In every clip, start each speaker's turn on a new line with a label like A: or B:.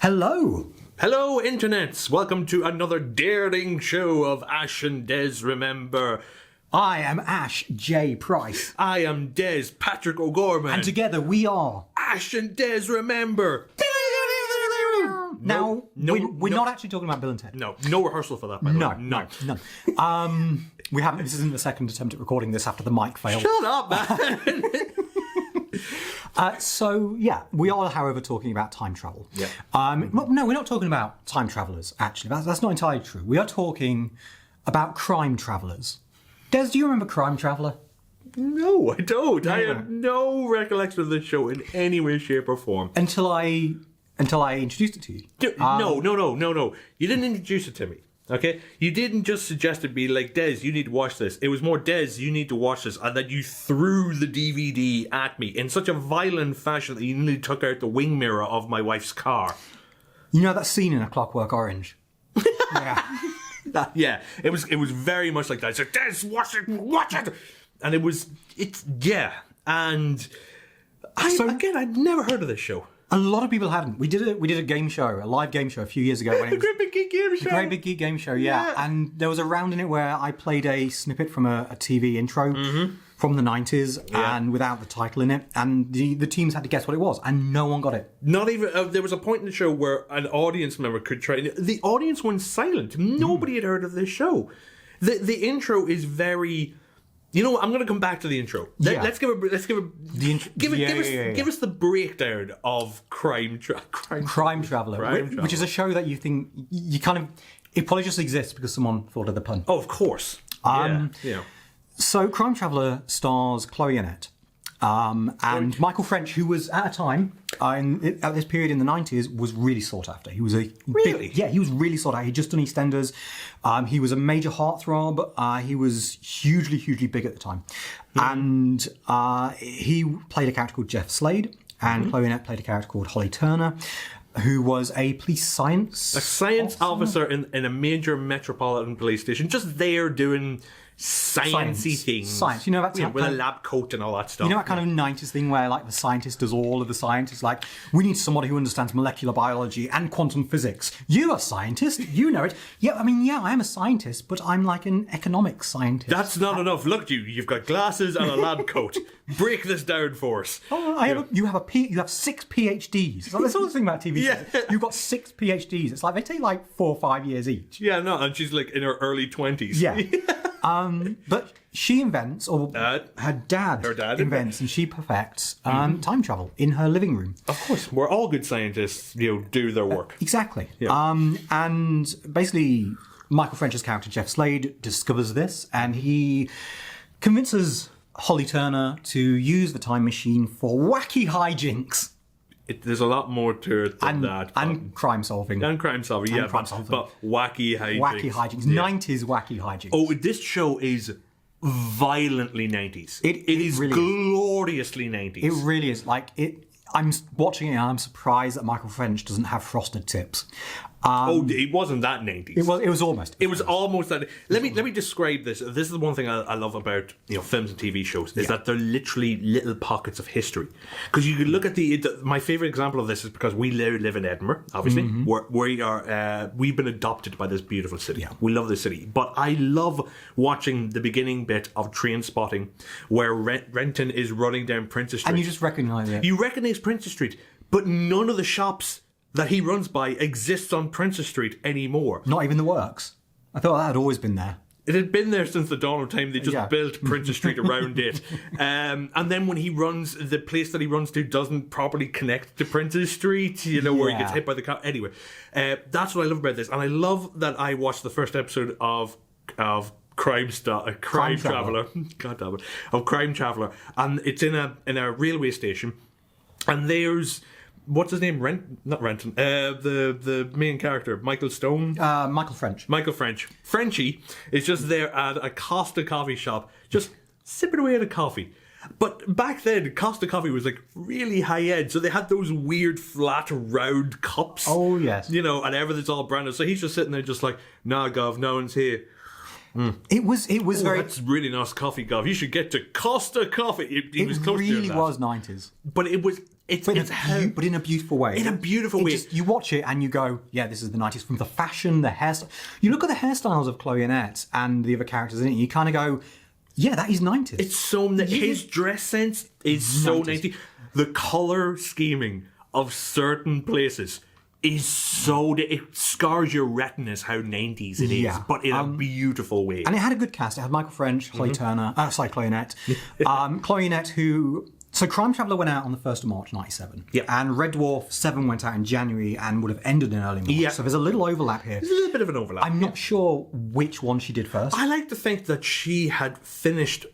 A: Hello!
B: Hello, internets! Welcome to another daring show of Ash and Des Remember.
A: I am Ash J. Price.
B: I am Des Patrick O'Gorman.
A: And together we are...
B: Ash and Des Remember.
A: Now, we're not actually talking about Bill and Ted.
B: No rehearsal for that, by the way.
A: None. We haven't. This isn't the second attempt at recording this after the mic failed.
B: Shut up, man!
A: We are, however, talking about time travel.
B: Yeah.
A: No, we're not talking about time travelers, actually. That's not entirely true. We are talking about crime travelers. Des, do you remember Crime Traveller?
B: No, I don't. I have no recollection of this show in any way, shape, or form.
A: Until I introduced it to you.
B: No. You didn't introduce it to me. Okay? You didn't just suggest it be like, Des, you need to watch this. It was more, Des, you need to watch this. And then you threw the DVD at me in such a violent fashion that you nearly took out the wing mirror of my wife's car.
A: You know that scene in A Clockwork Orange?
B: Yeah. It was very much like that. I said, Des, watch it! And And I'd never heard of this show.
A: A lot of people hadn't. We did a game show, a live game show a few years ago. When it was
B: Great Big Geek Game Show.
A: The Great Big Geek Game Show, yeah. And there was a round in it where I played a snippet from a TV intro from the 90s and without the title in it. And the teams had to guess what it was. And no one got it.
B: Not even... there was a point in the show where an audience member could try... The audience went silent. Nobody had heard of this show. The intro is very... You know what? I'm going to come back to the intro. Let's give us the breakdown of Crime Traveller,
A: which is a show that you think you kind of it probably just exists because someone thought of the pun.
B: Oh, of course.
A: So Crime Traveller stars Chloe Annett. And Michael French, who was at a time at this period in the 90s, was really sought after. He was he was really sought after. He'd just done EastEnders. He was a major heartthrob. He was hugely big at the time, and he played a character called Jeff Slade, and Chloe Annett played a character called Holly Turner, who was a police science
B: officer in a major metropolitan police station, just there doing sciencey things.
A: Science, you know that
B: with a lab coat and all that stuff.
A: You know that kind of 90s thing where like the scientist does all of the science. Like, we need somebody who understands molecular biology and quantum physics. You're a scientist, you know it. Yeah, I am a scientist, but I'm like an economics scientist.
B: That's not enough. Look at you. You've got glasses and a lab coat. Break this down for us.
A: Oh, you have 6 PhDs. Like, that's all the thing about TV shows. You've got 6 PhDs. It's like they take like 4 or 5 years each.
B: Yeah, no, and she's like in her early 20s.
A: Yeah. But she invents, or her dad invents, and she perfects time travel in her living room.
B: Of course, where all good scientists, do their work.
A: Exactly.
B: Yeah.
A: And basically, Michael French's character Jeff Slade discovers this, and he convinces Holly Turner to use the time machine for wacky hijinks.
B: There's a lot more to it than that.
A: And crime solving.
B: And crime solving, yeah. But wacky hijinks.
A: Wacky hijinks. Yeah. 90s wacky hijinks.
B: Oh, this show is violently 90s. It is really gloriously 90s.
A: It really is. I'm watching it and I'm surprised that Michael French doesn't have frosted tips.
B: It wasn't that 90s.
A: It was almost.
B: It was almost that. Let me describe this. This is the one thing I love about films and TV shows is that they're literally little pockets of history. Because you can look at my favorite example of this is because we live in Edinburgh, obviously. We've been adopted by this beautiful city. Yeah. We love this city. But I love watching the beginning bit of Train Spotting where Renton is running down Princess Street.
A: And you just recognise it.
B: You recognise Princess Street, but none of the shops that he runs by exists on Princess Street anymore.
A: Not even the works. I thought that had always been there.
B: It had been there since the dawn of time. They just built Princess Street around it. And then when he runs, the place that he runs to doesn't properly connect to Princess Street, where he gets hit by the car. Anyway, that's what I love about this. And I love that I watched the first episode of Crime Traveller. God damn it. Of Crime Traveller. And it's in a railway station. And there's... What's his name? Not Renton. The main character, Michael Stone.
A: Michael French.
B: Michael French. Frenchie is just there at a Costa coffee shop, just sipping away at a coffee. But back then, Costa Coffee was like really high end, so they had those weird flat round cups.
A: Oh yes,
B: and everything's all branded. So he's just sitting there, just like, nah, Gov, no one's here.
A: It was very.
B: That's really nice coffee, Gov. You should get to Costa Coffee. He was close to
A: really
B: that.
A: was 90s,
B: but it was.
A: But in a beautiful way.
B: In a beautiful way.
A: You watch it and you go, yeah, this is the 90s. From the fashion, the hairstyle. You look at the hairstyles of Chloe Annett and the other characters in it, and you kind of go, yeah, that is 90s.
B: It's so... His dress sense is so 90s. The colour scheming of certain places is so... It scars your retinas how 90s it is, but in a beautiful way.
A: And it had a good cast. It had Michael French, Chloe Annett. Chloe Annett, who... So Crime Traveller went out on the 1st of March 97.
B: Yep.
A: And Red Dwarf 7 went out in January and would have ended in early March.
B: Yep.
A: So there's a little overlap here.
B: There's a little bit of an overlap.
A: I'm not sure which one she did first.
B: I like to think that she had finished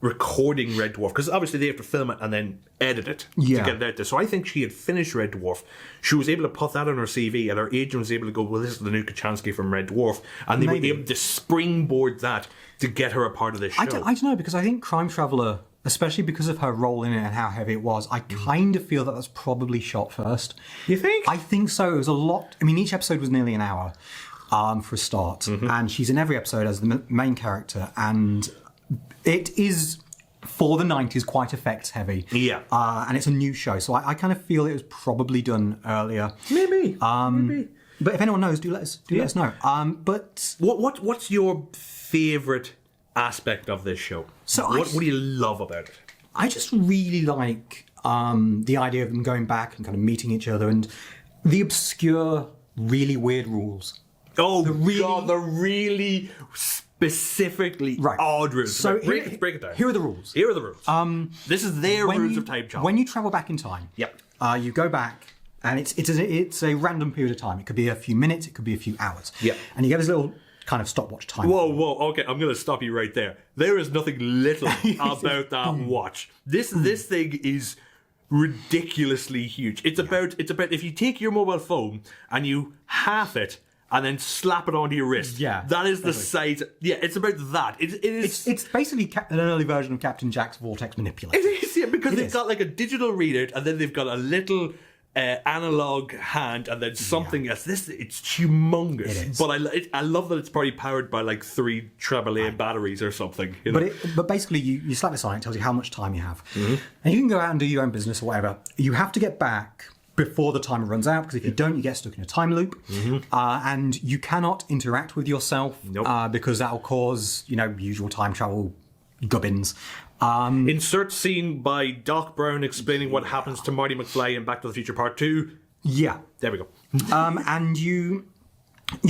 B: recording Red Dwarf, because obviously they have to film it and then edit it to get it out there. So I think she had finished Red Dwarf. She was able to put that on her CV, and her agent was able to go, well, this is the new Kachansky from Red Dwarf. And they were able to springboard that to get her a part of this show.
A: I don't know, because I think Crime Traveller, especially because of her role in it and how heavy it was, I kind of feel that that's probably shot first.
B: You think?
A: I think so. It was a lot. I mean, each episode was nearly an hour for a start. And she's in every episode as the main character. And it is, for the 90s, quite effects heavy.
B: Yeah.
A: And it's a new show. So I kind of feel it was probably done earlier.
B: Maybe.
A: But if anyone knows, do let us know. But
B: what's your favourite aspect of this show?
A: So
B: what do you love about it?
A: I just really like the idea of them going back and kind of meeting each other, and the obscure, really weird rules.
B: Oh, the really specifically odd rules.
A: So
B: break it down.
A: Here are the rules.
B: This is their rules of time travel.
A: When you travel back in time, you go back, and it's a random period of time. It could be a few minutes, it could be a few hours. And you get this little kind of stopwatch time.
B: Whoa, okay, I'm going to stop you right there. There is nothing little about that watch. This thing is ridiculously huge. It's about if you take your mobile phone and you half it and then slap it onto your wrist. That is the size. Yeah, it's about that. It is.
A: It's basically an early version of Captain Jack's vortex manipulator.
B: It is, because they've got like a digital readout, and then they've got a little analog hand, and then something else. It's humongous.
A: It is.
B: But I love that it's probably powered by like 3 AAA batteries or something. You know?
A: But basically, you slap this on, it tells you how much time you have, and you can go out and do your own business or whatever. You have to get back before the timer runs out, because if you don't, you get stuck in a time loop, and you cannot interact with yourself because that will cause usual time travel gubbins.
B: Insert scene by Doc Brown explaining what happens to Marty McFly in Back to the Future Part 2.
A: Yeah.
B: There we go.
A: And you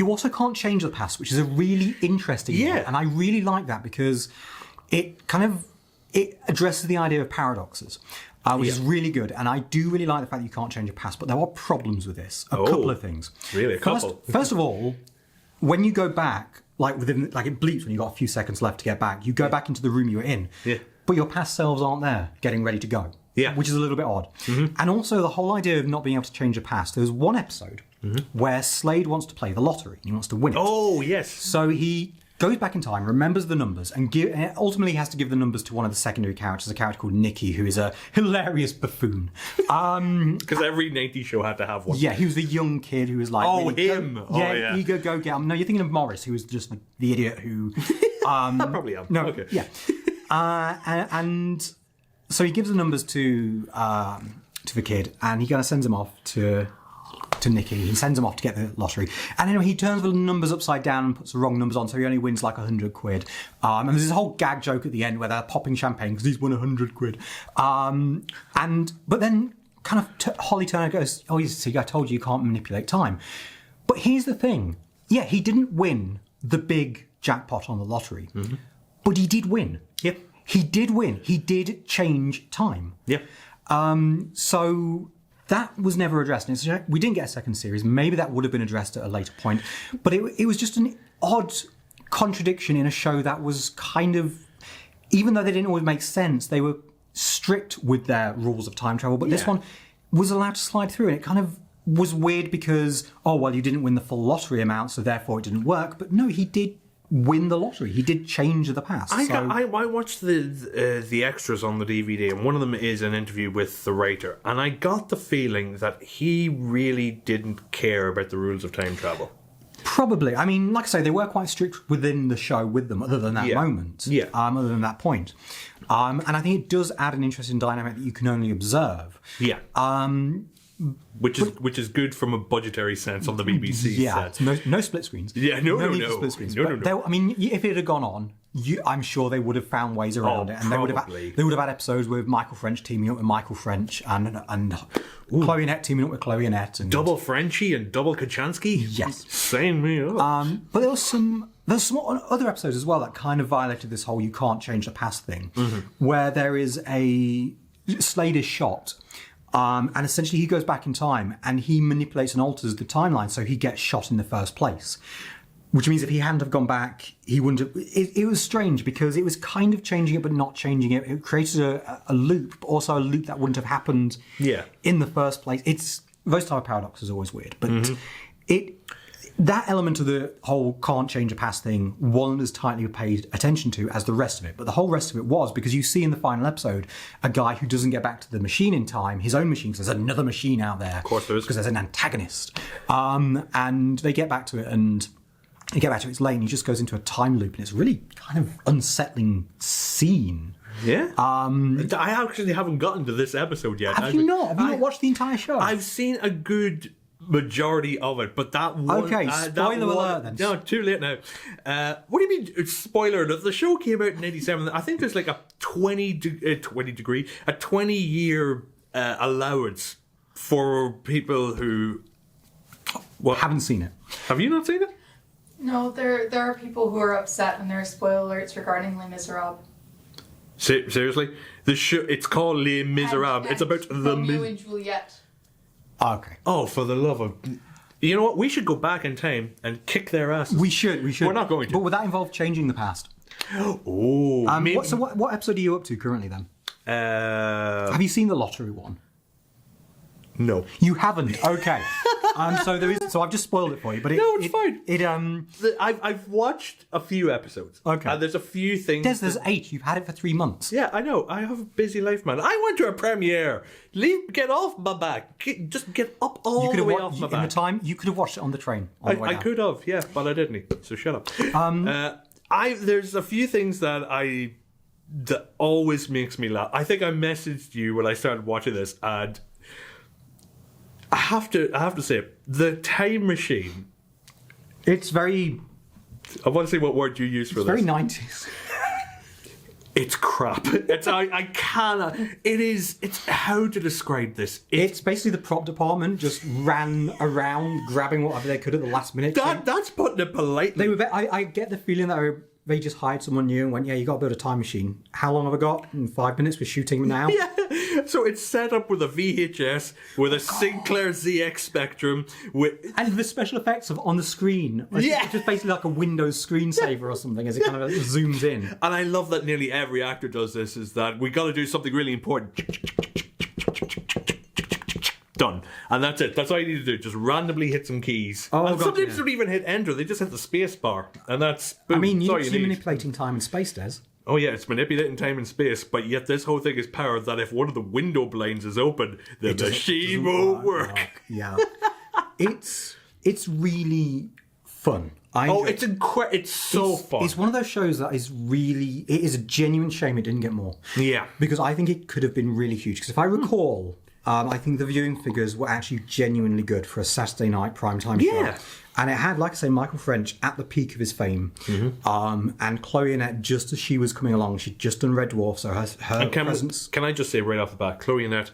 A: also can't change the past, which is a really interesting one. And I really like that, because it addresses the idea of paradoxes, which is really good. And I do really like the fact that you can't change your past, but there are problems with this. A couple of things.
B: Really?
A: First of all, when you go back, it bleeps when you've got a few seconds left to get back. You go back into the room you were in, but your past selves aren't there, getting ready to go. Which is a little bit odd. And also the whole idea of not being able to change your past. There's one episode where Slade wants to play the lottery. He wants to win it.
B: Oh, yes.
A: So he goes back in time, remembers the numbers, and ultimately has to give the numbers to one of the secondary characters, a character called Nicky, who is a hilarious buffoon.
B: Because every 90s show had to have one.
A: Yeah, he was the young kid who was like...
B: Oh, really, him!
A: Eager, go get him. No, you're thinking of Morris, who was just the idiot who...
B: I probably am.
A: No,
B: okay.
A: Yeah. And so he gives the numbers to the kid, and he kind of sends him off to Nicky. He sends him off to get the lottery, and anyway, he turns the numbers upside down and puts the wrong numbers on, so he only wins like 100 quid. And there's this whole gag joke at the end where they're popping champagne because he's won 100 quid. But then kind of Holly Turner goes, "Oh, you see, I told you can't manipulate time." But here's the thing: he didn't win the big jackpot on the lottery, but he did win.
B: Yep.
A: He did win. He did change time.
B: Yep.
A: So that was never addressed. We didn't get a second series. Maybe that would have been addressed at a later point. But it was just an odd contradiction in a show that was kind of, even though they didn't always make sense, they were strict with their rules of time travel. But this one was allowed to slide through, and it kind of was weird because, you didn't win the full lottery amount, so therefore it didn't work. But no, he did win the lottery. He did change the past.
B: I watched the extras on the DVD, and one of them is an interview with the writer, and I got the feeling that he really didn't care about the rules of time travel.
A: Probably. I mean, like I say, they were quite strict within the show with them, other than that moment.
B: Yeah.
A: Other than that point. And I think it does add an interesting dynamic that you can only observe.
B: Yeah. Which is good from a budgetary sense on the BBC set.
A: No split screens.
B: Yeah, no
A: split screens.
B: No.
A: I mean, if it had gone on, I'm sure they would have found ways around it, and they would have had episodes with Michael French teaming up with Michael French and Chloe Annett teaming up with Chloe Annett, and
B: double Frenchie and double Kachansky.
A: Yes,
B: sign me up.
A: But there's some other episodes as well that kind of violated this whole "you can't change the past" thing, where there is a Slade is shot. And essentially he goes back in time and he manipulates and alters the timeline so he gets shot in the first place. Which means if he hadn't have gone back, he wouldn't have... It was strange because it was kind of changing it but not changing it. It created a loop, but also a loop that wouldn't have happened in the first place. Those type of paradoxes are always weird. But that element of the whole can't change a past thing wasn't as tightly paid attention to as the rest of it. But the whole rest of it was, because you see in the final episode a guy who doesn't get back to the machine in time, his own machine, because there's another machine out there.
B: Of course there is.
A: Because there's an antagonist. And they get back to it and... You get back to its lane, he just goes into a time loop, and it's really kind of unsettling scene.
B: Yeah. I actually haven't gotten to this episode yet.
A: Have you not watched the entire show?
B: I've seen a good majority of it, but that one...
A: Okay, spoiler alert then.
B: No, too late now. What do you mean, spoiler alert? The show came out in 87. I think there's like a 20-year allowance for people who...
A: Haven't seen it.
B: Have you not seen it?
C: No, there are people who are upset and there are spoiler alerts regarding Les Miserables.
B: Seriously? The show, it's called Les Miserables. It's about
C: Romeo and Juliet.
A: Okay.
B: Oh, for the love of... You know what? We should go back in time and kick their asses.
A: We should.
B: We're not going to.
A: But would that involve changing the past?
B: Oh.
A: What episode are you up to currently then? Have you seen the lottery one?
B: No.
A: You haven't? Okay. So I've just spoiled it for you. But
B: it's fine.
A: I've
B: watched a few episodes.
A: Okay.
B: And there's a few things...
A: There's 8. You've had it for 3 months.
B: Yeah, I know. I have a busy life, man. I went to a premiere. Get off my back. Just get up all the way off my back.
A: In the time, you could have watched it on the train.
B: I could have, yeah, but I didn't. So shut up. There's a few things that always makes me laugh. I think I messaged you when I started watching this, and... I have to say, the time machine.
A: It's very...
B: I want to see what word you use for this.
A: It's very 90s.
B: It's crap. I cannot... It's how to describe this.
A: It's basically the prop department just ran around grabbing whatever they could at the last minute.
B: That's putting it politely.
A: I get the feeling that they just hired someone new and went, yeah, you got to build a time machine. How long have I got? In 5 minutes, we're shooting now.
B: Yeah. So it's set up with a VHS, with a Sinclair ZX Spectrum,
A: and the special effects on the screen. It's just basically like a Windows screensaver or something as it kind of zooms in.
B: And I love that nearly every actor does this, is that we got to do something really important. Done. And that's it. That's all you need to do. Just randomly hit some keys. And sometimes don't even hit enter. They just hit the space bar. And that's... Boom.
A: I mean, you're manipulating time and space, Des.
B: Oh yeah, it's manipulating time and space, but yet this whole thing is powered that if one of the window blinds is open, the machine won't work.
A: Yeah. It's really fun.
B: It's so fun.
A: It's one of those shows that is really... It is a genuine shame it didn't get more.
B: Yeah.
A: Because I think it could have been really huge. Because if I recall... I think the viewing figures were actually genuinely good for a Saturday night primetime show. And it had, like I say, Michael French at the peak of his fame. And Chloe Annett, just as she was coming along, she'd just done Red Dwarf, so her presence...
B: Can I just say right off the bat, Chloe Annett,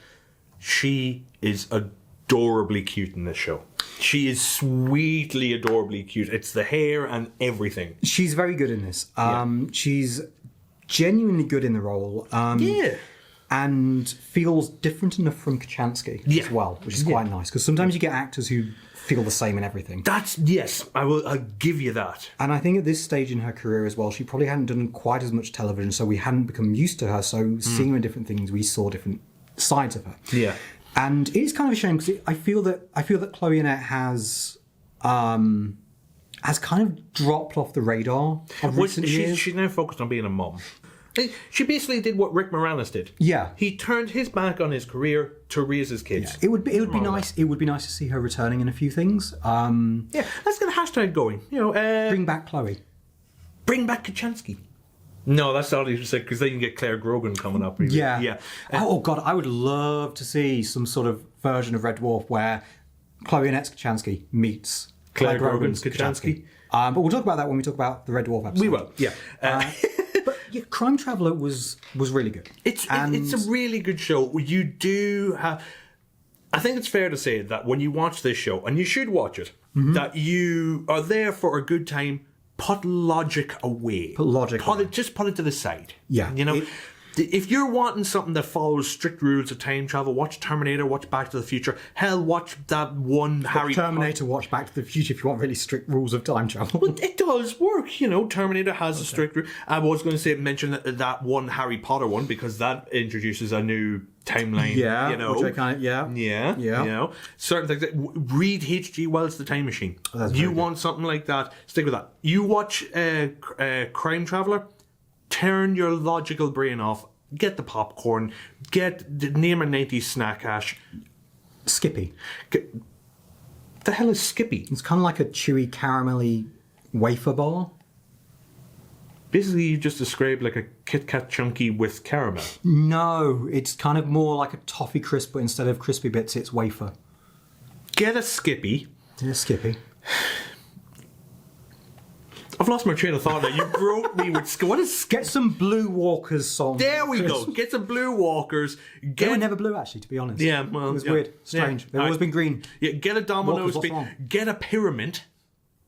B: she is adorably cute in this show. She is sweetly, adorably cute. It's the hair and everything.
A: She's very good in this. She's genuinely good in the role. And feels different enough from Kachansky as well, which is quite nice. Because sometimes you get actors who feel the same in everything.
B: I'll give you that.
A: And I think at this stage in her career as well, she probably hadn't done quite as much television, so we hadn't become used to her. So seeing her in different things, we saw different sides of her.
B: Yeah.
A: And it is kind of a shame because I feel that Chloe Annett has has kind of dropped off the radar of recent years.
B: She's now focused on being a mum. She basically did what Rick Moranis did.
A: Yeah.
B: He turned his back on his career to raise his kids.
A: It would be nice. It would be nice to see her returning in a few things.
B: Yeah, let's get a hashtag going.
A: Bring back Chloe.
B: Bring back Kachansky. No, that's all you should say, because then you can get Claire Grogan coming up. Really.
A: Yeah. Oh God, I would love to see some sort of version of Red Dwarf where Chloe Annett Kachansky meets
B: Claire Grogan's Kachansky.
A: But we'll talk about that when we talk about the Red Dwarf episode.
B: We will. Yeah.
A: But yeah, Crime Traveller was really good.
B: It's a really good show. You do have... I think it's fair to say that when you watch this show, and you should watch it, that you are there for a good time. Put logic away. Just put it to the side.
A: Yeah.
B: If you're wanting something that follows strict rules of time travel, watch Terminator, watch Back to the Future. Hell, watch that one Harry Potter.
A: Terminator, watch Back to the Future if you want really strict rules of time travel.
B: Well, it does work, Terminator has a strict rule. I was going to mention that one Harry Potter one because that introduces a new timeline.
A: Yeah, which I
B: Yeah. Certain things. Read H.G. Wells' The Time Machine. You want something like that, stick with that. You watch Crime Traveller, turn your logical brain off, get the popcorn, name a 90s snack hash.
A: Skippy.
B: The hell is Skippy?
A: It's kind of like a chewy, caramelly wafer bar.
B: Basically, you just described like a Kit Kat chunky with caramel.
A: No, it's kind of more like a toffee crisp, but instead of crispy bits, it's wafer.
B: Get a Skippy.
A: Yeah, Skippy.
B: I've lost my train of thought now. You broke me with... What is...
A: Get some Blue Walkers song.
B: There we go. Get some Blue Walkers.
A: They were never blue, actually, to be honest.
B: Yeah, well...
A: It was weird. Strange. They've always been green.
B: Yeah, get a Domino's... Get a pyramid.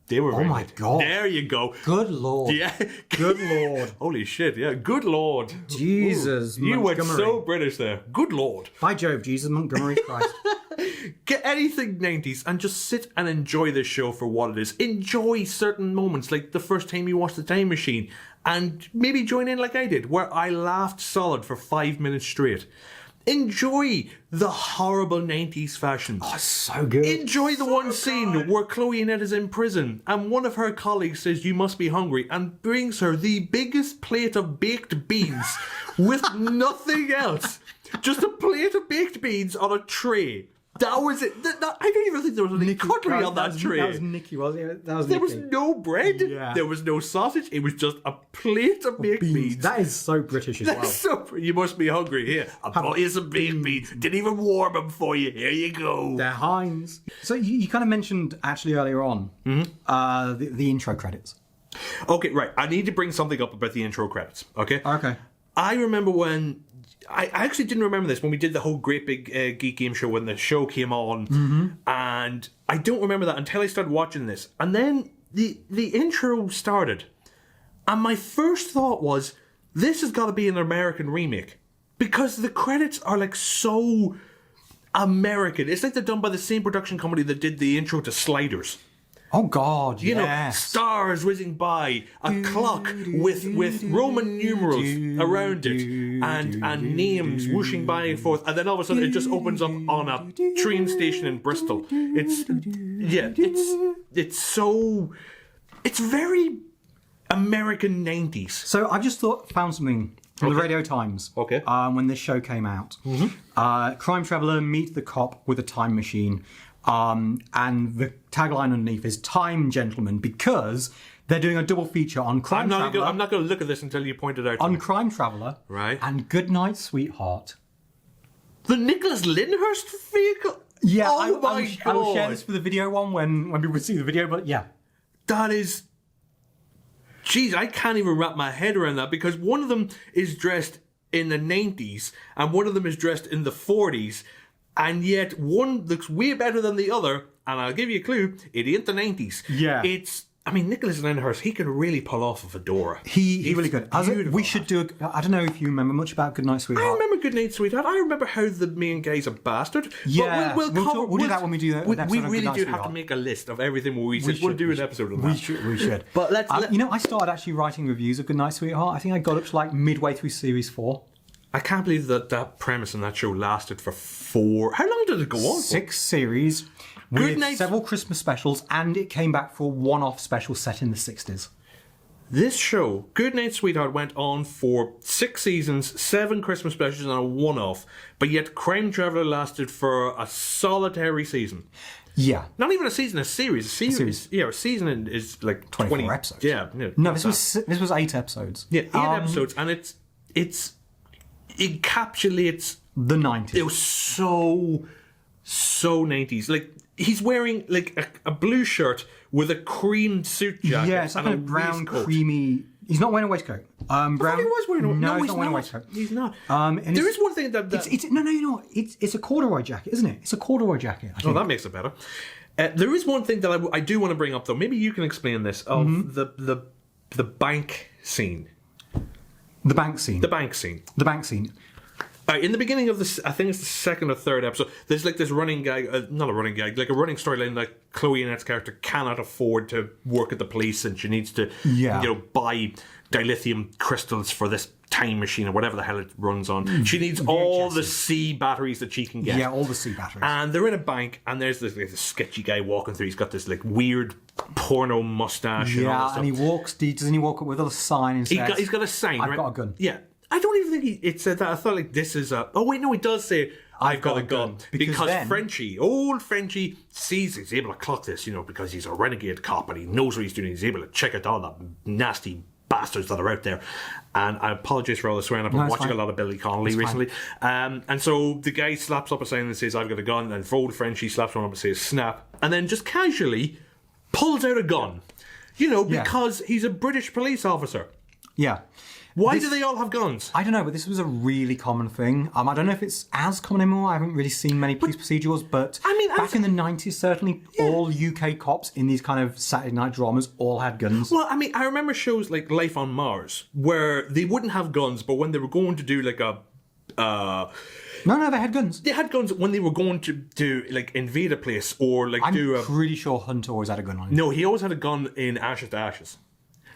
B: They were very
A: my God.
B: There you go.
A: Good Lord.
B: Yeah.
A: Good Lord.
B: Holy shit, yeah. Good Lord.
A: Jesus,
B: you went so British there. Good Lord.
A: By Jove, Jesus Montgomery Christ.
B: Get anything 90s and just sit and enjoy this show for what it is. Enjoy certain moments, like the first time you watched The Time Machine, and maybe join in like I did, where I laughed solid for 5 minutes straight. Enjoy the horrible 90s fashion.
A: Oh, so good.
B: Enjoy the one scene where Chloe Annett is in prison and one of her colleagues says, "You must be hungry," and brings her the biggest plate of baked beans with nothing else. Just a plate of baked beans on a tray. That was it. I don't even think there was any cutlery on that tray.
A: That was Nicky, wasn't it?
B: There was no bread.
A: Yeah.
B: There was no sausage. It was just a plate of baked beans.
A: That is so British as well.
B: You must be hungry. Here, I bought you some baked beans. Didn't even warm them for you. Here you go.
A: They're Heinz. So you kind of mentioned actually earlier on the intro credits.
B: Okay, right. I need to bring something up about the intro credits. Okay. I remember when... I actually didn't remember this when we did the whole Great Big Geek Game Show when the show came on, and I don't remember that until I started watching this. And then the intro started, and my first thought was, this has got to be an American remake, because the credits are like so American. It's like they're done by the same production company that did the intro to Sliders.
A: Oh God,
B: you know, stars whizzing by, a clock with Roman numerals around it, and names whooshing by and forth, and then all of a sudden it just opens up on a train station in Bristol. It's very American 90s.
A: So I just found something from the Radio Times.
B: Okay.
A: When this show came out, Crime Traveller meet the cop with a time machine. And the tagline underneath is "Time, Gentlemen," because they're doing a double feature on Crime Traveller.
B: I'm not going to look at this until you point it out.
A: On Crime Traveller,
B: right?
A: And Good Night, Sweetheart.
B: The Nicholas Lyndhurst vehicle.
A: Yeah,
B: oh my God!
A: I will share this for the video one when people see the video. But yeah,
B: that is. Jeez, I can't even wrap my head around that, because one of them is dressed in the 90s and one of them is dressed in the 40s. And yet one looks way better than the other, and I'll give you a clue, it ain't the 90s.
A: Yeah.
B: Nicholas Lyndhurst, he can really pull off a fedora.
A: He really good. We should do I don't know if you remember much about Goodnight Sweetheart.
B: I remember Goodnight Sweetheart. I remember how the main guy's a bastard.
A: Yeah.
B: But we'll
A: do that when we do that.
B: We really do have to make a list of everything where we'll do an episode on that.
A: We should.
B: But let's...
A: I started actually writing reviews of Goodnight Sweetheart. I think I got up to like midway through series 4.
B: I can't believe that premise in that show lasted for 4... How long did it go on?
A: 6 series with
B: Night-
A: several Christmas specials, and it came back for a one-off special set in the 60s.
B: This show, Goodnight Sweetheart, went on for 6 seasons, 7 Christmas specials, and a one-off. But yet, Crime Traveller lasted for a solitary season.
A: Yeah.
B: Not even a season, a series. A series. Yeah, a season is like
A: 24 episodes.
B: Yeah.
A: No, this was 8 episodes.
B: Yeah, 8 episodes, and it encapsulates
A: the 90s.
B: It was so 90s. Like, he's wearing like a blue shirt with a cream suit jacket.
A: Yeah, it's like
B: and
A: a brown,
B: waistcoat.
A: creamy. He's not wearing a waistcoat. Brown.
B: I thought he was wearing a
A: No,
B: no,
A: he's not wearing a waistcoat.
B: He's not.
A: And
B: There is one thing that
A: It's no, you know what? It's a corduroy jacket, isn't it? It's a corduroy jacket. I
B: oh,
A: think.
B: that makes it better. There is one thing that I do want to bring up, though. Maybe you can explain this of the bank scene.
A: The bank scene.
B: The bank scene.
A: The bank scene.
B: In the beginning of this, I think it's the second or third episode, there's like this running gag, not a running gag, like a running storyline that Chloe Annett's character cannot afford to work at the police, and she needs to, buy dilithium crystals for this time machine or whatever the hell it runs on. She needs all the C batteries that she can get.
A: Yeah, all the C batteries.
B: And they're in a bank, and there's this sketchy guy walking through. He's got this like weird porno mustache. and all this
A: Yeah,
B: stuff.
A: and he walks. Doesn't he walk up with a sign and says,
B: He's got a sign.
A: I've
B: right?
A: got a gun.
B: Yeah. I don't even think it said that. I thought like this is a. Oh wait, no, it does say I've got a gun because
A: then,
B: Frenchie, old Frenchie, sees he's able to clock this, because he's a renegade cop and he knows what he's doing. He's able to check out all the nasty bastards that are out there. And I apologise for all the swearing. I've been watching a lot of Billy Connolly recently. And so the guy slaps up a sign that says I've got a gun, and for old Frenchie slaps one up and says snap, and then just casually pulls out a gun. Because he's a British police officer.
A: Yeah.
B: Why do they all have guns?
A: I don't know, but this was a really common thing. I don't know if it's as common anymore. I haven't really seen many police procedurals, but back in the 90s, certainly all UK cops in these kind of Saturday night dramas all had guns.
B: Well, I remember shows like Life on Mars where they wouldn't have guns, but when they were going to do like a...
A: No, they had guns.
B: They had guns when they were going to like invade a place or like do a...
A: I'm pretty sure Hunter always had a gun on him.
B: No, he always had a gun in Ashes to Ashes.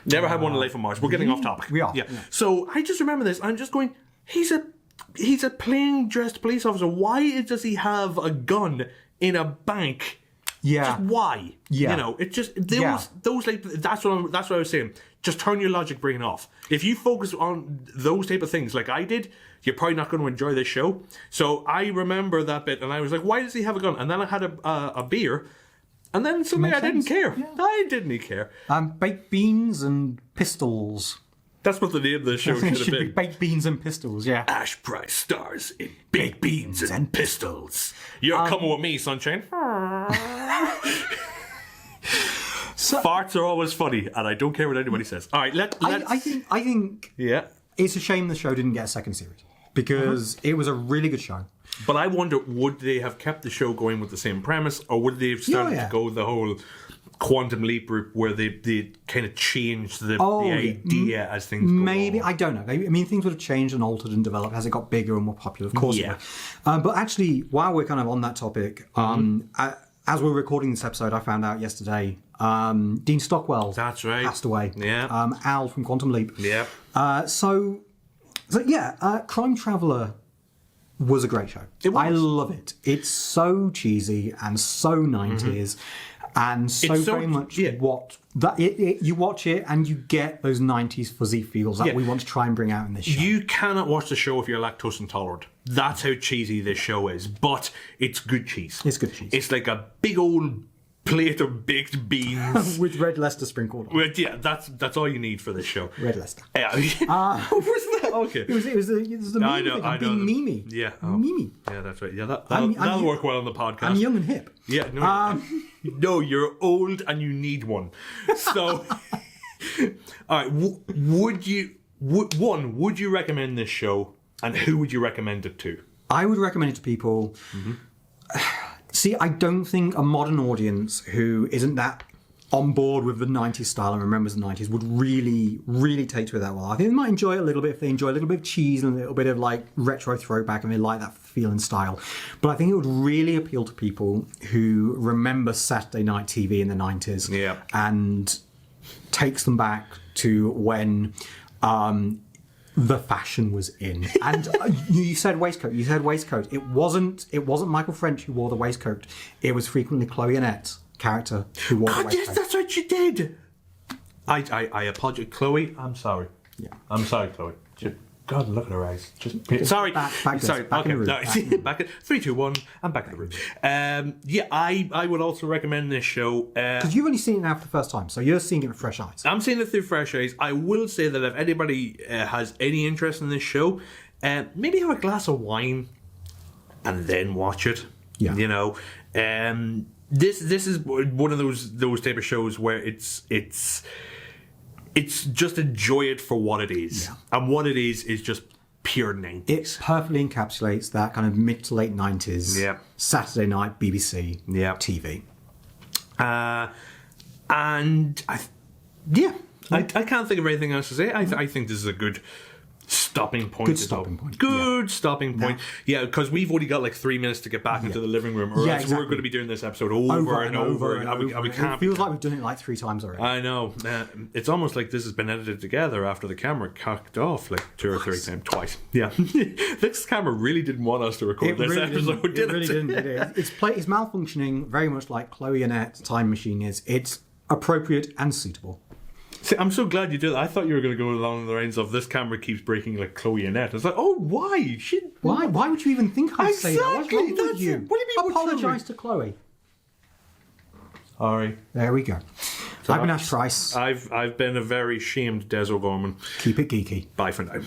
B: Never had one in Life on Mars. We're getting off topic.
A: We are.
B: Yeah. So I just remember this. I'm just going, he's a plain dressed police officer. Why does he have a gun in a bank?
A: Yeah.
B: Just why?
A: Yeah.
B: It just those like that's what I was saying. Just turn your logic brain off. If you focus on those type of things like I did, you're probably not going to enjoy this show. So I remember that bit, and I was like, why does he have a gun? And then I had a beer. And then suddenly I didn't care. Yeah. I didn't care.
A: Baked beans and pistols.
B: That's what the name of the show should have been.
A: Baked beans and pistols, yeah.
B: Ash Price stars in Baked Beans and Pistols. You're coming with me, sunshine. Farts are always funny, and I don't care what anybody says. All right, let's...
A: I think it's a shame the show didn't get a second series, because it was a really good show.
B: But I wonder, would they have kept the show going with the same premise, or would they have started to go the whole quantum leap route where they kind of changed the idea as things go
A: Maybe,
B: on?
A: I don't know. Things would have changed and altered and developed as it got bigger and more popular, of course.
B: Yeah.
A: But actually, while we're kind of on that topic, as we're recording this episode, I found out yesterday, Dean Stockwell passed away.
B: Yeah.
A: Al from Quantum Leap.
B: Yeah.
A: Crime Traveller was a great show.
B: It was.
A: I love it. It's so cheesy and so 90s and so very much what that you watch it and you get those 90s fuzzy feels that we want to try and bring out in this show.
B: You cannot watch the show if you're lactose intolerant. That's how cheesy this show is. But it's good cheese.
A: It's good cheese.
B: It's like a big old plate of baked beans
A: with red Leicester sprinkled on.
B: That's all you need for this show.
A: Red Leicester.
B: Yeah. What was that? Okay.
A: It was the meme thing. I'm being memey.
B: Yeah.
A: Memey.
B: Yeah, that's right. Yeah, that'll work well on the podcast.
A: I'm young and hip.
B: Yeah. No, no, you're old and you need one. So, all right. Would you recommend this show, and who would you recommend it to?
A: I would recommend it to people. See, I don't think a modern audience who isn't that on board with the 90s style and remembers the 90s would really, really take to it that well. I think they might enjoy it a little bit if they enjoy a little bit of cheese and a little bit of like retro throwback and they like that feel and style. But I think it would really appeal to people who remember Saturday night TV in the 90s and takes them back to when the fashion was in. And you said waistcoat. It wasn't Michael French who wore the waistcoat. It was frequently Chloe Annett character who wore the waistcoat.
B: Yes, that's what she did. I apologize, Chloe. I'm sorry.
A: Yeah.
B: I'm sorry, Chloe. God, look at her eyes. Sorry.
A: Back
B: Sorry.
A: back in the room.
B: No, back at 3, 2, 1. I'm back in the room. I would also recommend this show.
A: Because you've only seen it now for the first time, so you're seeing it with fresh eyes.
B: I'm seeing it through fresh eyes. I will say that if anybody has any interest in this show, maybe have a glass of wine and then watch it.
A: Yeah.
B: You know, this is one of those type of shows where it's just enjoy it for what it is.
A: Yeah.
B: And what it is just pure 90s.
A: It perfectly encapsulates that kind of mid to late 90s Saturday night BBC TV.
B: And I can't think of anything else to say. I think this is a good stopping point.
A: Good stopping point.
B: Good stopping point. Yeah, because we've only got like 3 minutes to get back into the living room, or else
A: exactly.
B: we're going to be doing this episode over and over. And we can't.
A: It feels like we've done it like 3 times already.
B: I know. It's almost like this has been edited together after the camera cocked off like 2 or 3 times. Twice. Yeah. This camera really didn't want us to record this episode, did it?
A: It really didn't. It's malfunctioning very much like Chloe Annett Time Machine is. It's appropriate and suitable.
B: See, I'm so glad you did that. I thought you were going to go along the lines of this camera keeps breaking like Chloe Annett. I was like, oh, why?
A: Why would you even think I'd say that? What's wrong with
B: That's
A: you?
B: it. What do you mean?
A: Apologise to Chloe.
B: Sorry.
A: There we go.
B: So
A: I've been Ash Price.
B: I've been a very shamed Des O'Gorman.
A: Keep it geeky.
B: Bye for now.